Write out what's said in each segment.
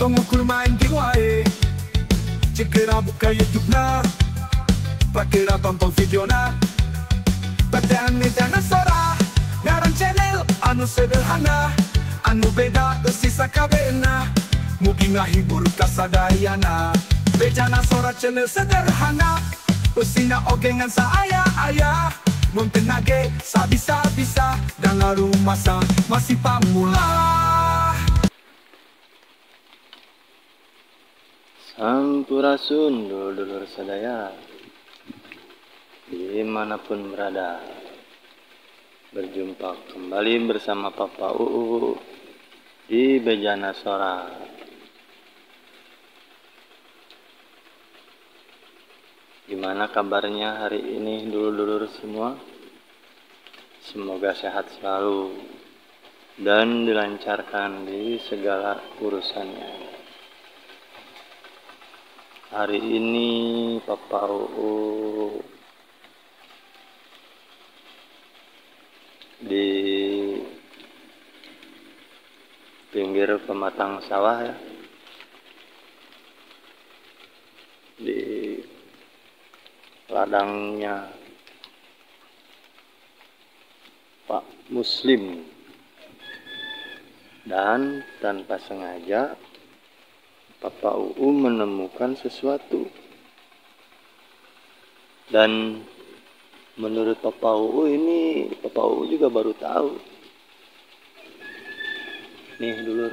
Tongokul main game wae, cikira buka YouTube na, pakira tonton video na. Batean nitana sora, ngaran channel anu sederhana, anu beda sisa kabena, mugi ngahibur kasadayana. Bejana sora channel sederhana, usina ogengan sa ayah, muntenage sabisa-bisa, dengan rumah masih pamula. Sampurasun dulur-dulur sadaya, dimanapun berada, berjumpa kembali bersama Papa UU di Bejana Sora. Gimana kabarnya hari ini dulur-dulur semua? Semoga sehat selalu dan dilancarkan di segala urusannya. Hari ini Papa UU di pinggir pematang sawah ya, di ladangnya Pak Muslim, dan tanpa sengaja Papa UU menemukan sesuatu, dan menurut Papa UU ini, Papa UU juga baru tahu. Nih dulur,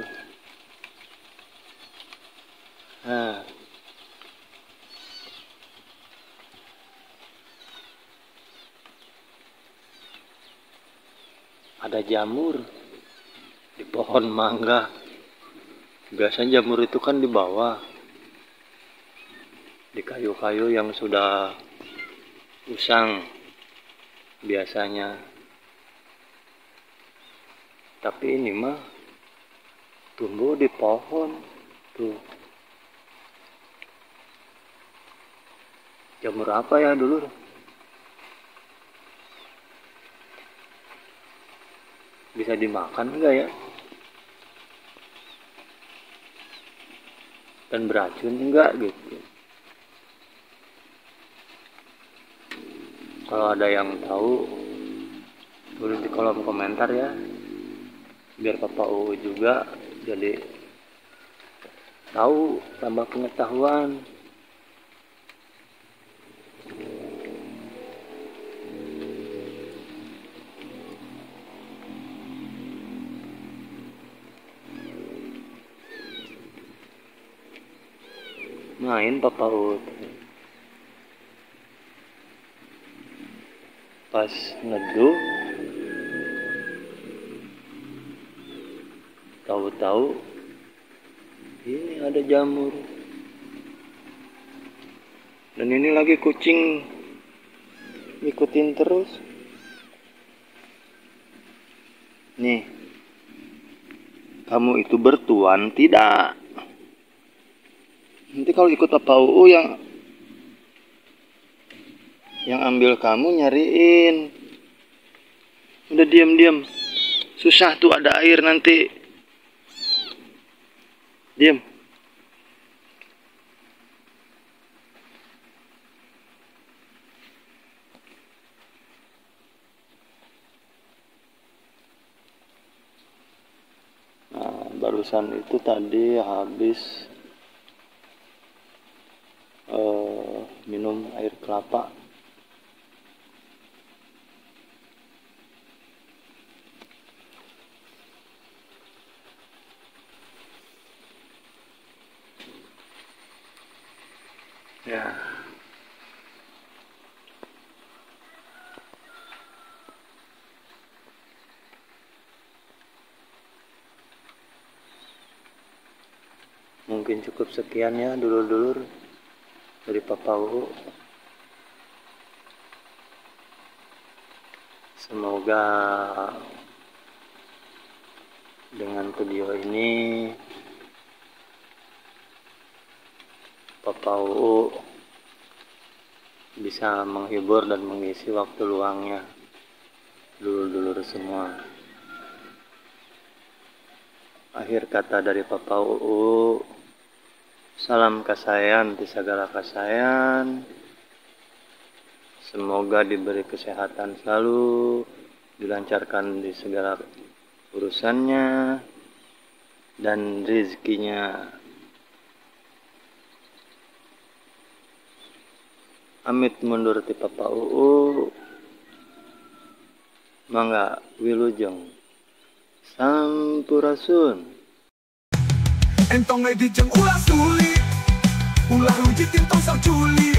nah ada jamur di pohon mangga. Biasanya jamur itu kan di bawah, di kayu-kayu yang sudah usang biasanya. Tapi ini mah tumbuh di pohon tuh. Jamur apa ya dulu? Bisa dimakan enggak ya? Dan beracun enggak gitu? Kalau ada yang tahu, tulis di kolom komentar ya, biar Papa UU juga jadi tahu, tambah pengetahuan. Main Papa UU pas neduh, tahu-tahu ini ada jamur, dan ini lagi kucing ngikutin terus. Nih, kamu itu bertuan tidak? Nanti kalau ikut Papa UU yang ambil kamu nyariin. Udah diam-diam, susah tuh ada air nanti. Diam. Nah, barusan itu tadi habis minum air kelapa. Ya. Mungkin cukup sekian ya dulur-dulur dari Papa UU. Semoga dengan video ini Papa UU bisa menghibur dan mengisi waktu luangnya dulur-dulur semua. Akhir kata dari Papa UU, Salam kasayan di segala kasayan. Semoga diberi kesehatan selalu, dilancarkan di segala urusannya, dan rezekinya. Amit mundur ti Papa UU. Mangga wilujeng. Sampurasun. Entong ay di jeng ulah sulit, ulah rujit intong sang culit.